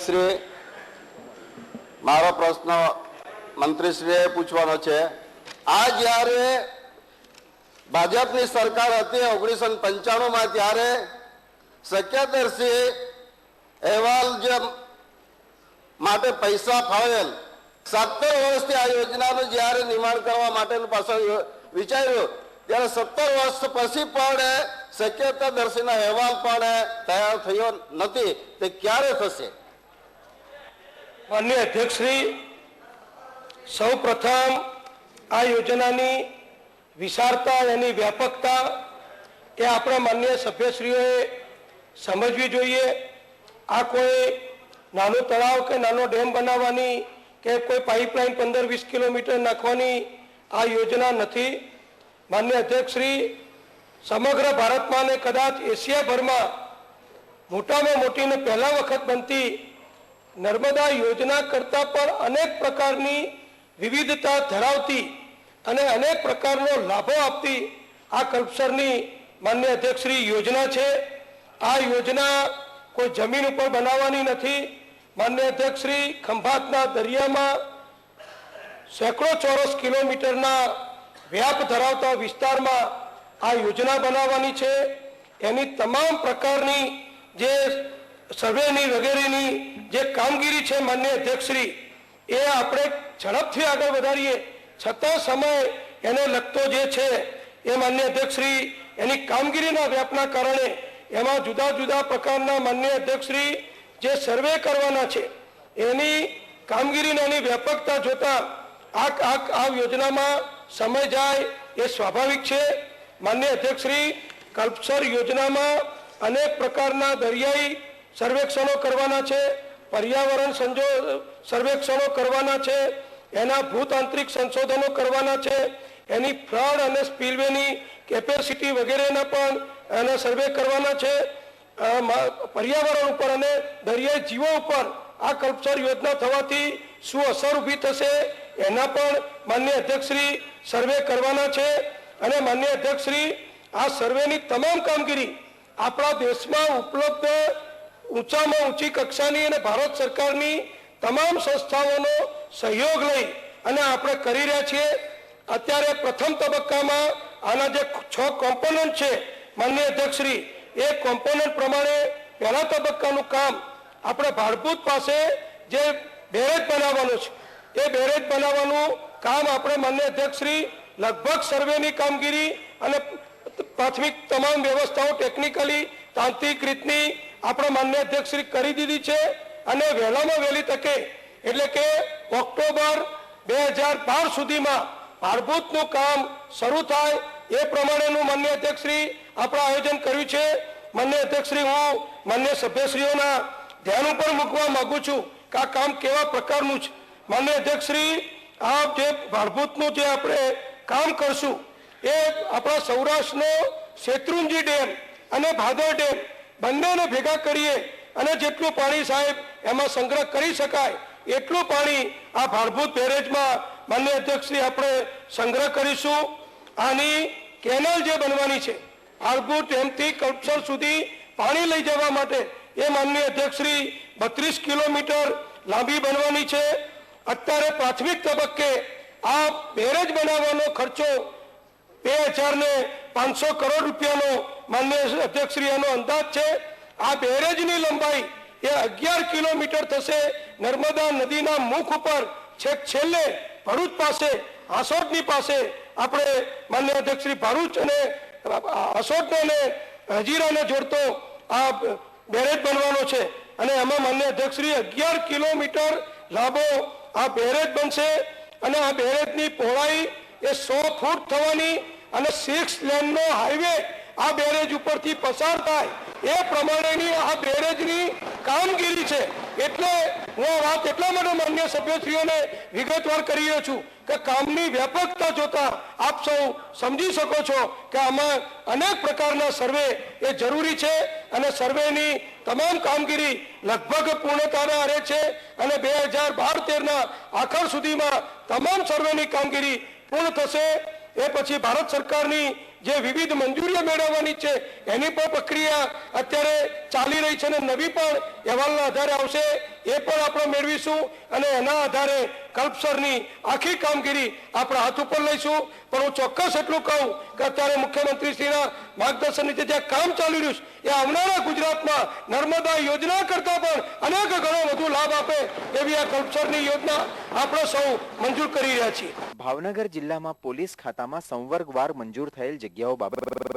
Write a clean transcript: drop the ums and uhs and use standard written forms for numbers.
શ્રી મારો પ્રશ્ન મંત્રીશ્રીએ પૂછવાનો છે। આ જ્યારે ભાજપની સરકાર હતી 1995 ત્યારે શક્યદર્શી અહેવાલ જે માટે પૈસા ફાળવેલ 17 વર્ષથી આ યોજનાનું જ્યારે નિર્માણ કરવા માટેનું પાછળ વિચાર્યું ત્યારે 17 વર્ષ પછી પણ શક્યતાદર્શીનો અહેવાલ પણ તૈયાર થયો નથી। તે ક્યારે થશે? माननीय अध्यक्ष श्री सौ प्रथम आ योजना विशालता यानी व्यापकता ये अपना माननीय सभ्यश्रीओ समझवी जोईए। आ कोई नानो तलाव के नानो डेम बनावानी के कोई पाइपलाइन 15-20 किलोमीटर नाखवानी आ योजना नहीं। माननीय अध्यक्ष श्री समग्र भारत में ने कदाच एशिया भर में मोटा में मोटी ने पहला वखत बनती नर्मदा योजना करता पर अनेक प्रकारनी विविधता धरावती अने अनेक प्रकारनो लाभो आपती आ कल्पसरनी माननीय अध्यक्ष श्री योजना छे। आ योजना कोई जमीन पर बनावानी नथी। माननीय अध्यक्ष श्री खंभातना दरिया में सैकड़ों चौरस किलोमीटरना व्याप धरावता विस्तार में आ योजना बनावानी छे। एनी तमाम प्रकारनी जे सर्वेनी वगैरेनी जे कामगीरी है माननीय अध्यक्ष श्री ए आपणे झड़पथी आगळ वधारीए छतां समय एने लगतो जे छे ए माननीय अध्यक्ष श्री एनी कामगीरीना व्यापना कारणे एमां जुदा जुदा प्रकारना माननीय अध्यक्ष श्री जे सर्वे करवाना छे एनी कामगीरीनी व्यापकता जोता आ योजनामां समय जाय ए स्वाभाविक छे। माननीय अध्यक्ष श्री कल्पसर योजनामां अनेक प्रकारना दरियाई सर्वेक्षणों करवाना छे, पर्यावरण सर्वेक्षणों करवाना छे, एना भूतांत्रिक संशोधनों करवाना छे, एनी फ्लड अने स्पीलवेनी केपेसिटी वगैरेना पण एना सर्वे करवाना छे। पर्यावरण पर अने दरियाई जीवों पर आ कल्पसर योजना थवाथी शुं असर ऊभी थशे एना पण माननीय अध्यक्ष श्री सर्वे करवाना छे। अने माननीय अध्यक्ष श्री आ सर्वेनी तमाम कामगीरी आपणा देशमां उपलब्ध ऊंचा में ऊंची कक्षानी भारत सरकारनी तमाम संस्थाओं सहयोग लई अने आपणे करी रह्या छीए। अत्यारे प्रथम तबक्कामां आना जे 6 कॉम्पोनન્ટ छे माननीय अध्यक्ष श्री ए कॉम्पोनન્ટ प्रमाणे पहला तबक्कानुं काम आपणे भाड़भूत पासे जे बेरेज बनाववानुं छे ए बेरेज बनाववानुं काम आपणे माननीय अध्यक्ष श्री लगभग सर्वेनी कामगीरी अने प्राथमिक तमाम व्यवस्थाओं टेक्निकली तांत्रिक रीतनी अपने माननीय अध्यक्ष श्री करी दीधी छे अने वहेलामां वहेली तके एटले के ऑक्टोबर 2012 सुधीमां भाड़भूतनुं काम शरू थाय ए प्रमाणेनुं माननीय अध्यक्ष श्री आपणे आयोजन कर्युं छे। माननीय अध्यक्ष श्री हूँ माननीय सभ्यश्रीओना ध्यान पर मूकवा मांगू छूं के आ काम केवा प्रकारनुं छे। माननीय अध्यक्ष श्री आ जे भाड़भूतनुं जे आपणे काम करशुं ए आपणा सौराष्ट्रनो शेत्रुंजी डेम अने भादर डेम बंने भेगा करिए अने जेटलुं पाणी साहेब एमां संग्रह करी शकाय एटलुं पाणी आ भाड़भूत बेरेज में माननीय अध्यक्ष श्री आपणे संग्रह करीशुं। आनी केनल जे बनवानी छे भाड़भूत डेमथी कल्पसर सुधी पाणी लई जवा माटे ए माननीय अध्यक्ष श्री 32 किलोमीटर लांबी बनवानी छे। अत्यारे प्राथमिक तबक्के आ बेरेज बनाववानो खर्चो 2500 करोड़ रुपयानो माननीय अध्यक्ष श्री अंदाज है। आ बेरेजनी लंबाई ये 11 किलोमीटर थशे। नर्मदा नदीना मुख पर छेक छेल्ले भरूच पासे हासोटनी पासे आपणे माननीय अध्यक्ष श्री भरूच अने हासोटने ने हजीराने जोड़तो आ बेरेज बनवानो छे अने एमां माननीय अध्यक्ष श्री 11 किलोमीटर लांबो आ बेरेज बनशे अने आ बेरेजनी पहोळाई ए 100 फूट थवानी अने 6 लेन नो हाईवे आ बेरेज ऊपर थी पसार थाय ए प्रमाणेनी आ बेरेजनी कामगीरी छे। एटले हूँ आ वात एटला माटे माननीय सभ्यश्रीओने विगतवार करी रह्यो छुं के कामनी व्यापकता जोता आप सौ समझी सको छो के आमां अनेक प्रकारना सर्वे ए जरूरी छे अने सर्वेनी तमाम कामगीरी लगभग पूर्णताना आरे छे अने 2012-13 ना आखर सुधीमां तमाम सर्वेनी कामगीरी पूर्ण थशे। ए पछी भारत सरकारनी જે વિવિધ મંજૂરીઓ મેળવવાની છે એની પણ પ્રક્રિયા અત્યારે ચાલી રહી છે અને નવી પણ અહેવાલના આધારે આવશે, એ પણ આપણે મેળવીશું અને એના આધારે કલ્પસરની આખી કામગીરી આપણે હાથ ઉપર લઈશું. પણ હું ચોક્કસ એટલું કહું કે અત્યારે મુખ્યમંત્રીશ્રીના માર્ગદર્શન નીચે જે કામ ચાલી રહ્યું છે એ આવનારા ગુજરાતમાં નર્મદા યોજના કરતા પણ અનેક ગણો વધુ લાભ આપે એવી આ કલ્પસરની યોજના આપણે સૌ મંજૂર કરી રહ્યા છીએ. ભાવનગર જિલ્લામાં પોલીસ ખાતામાં સંવર્ગવાર મંજૂર થયેલ જગ્યાઓ બાબત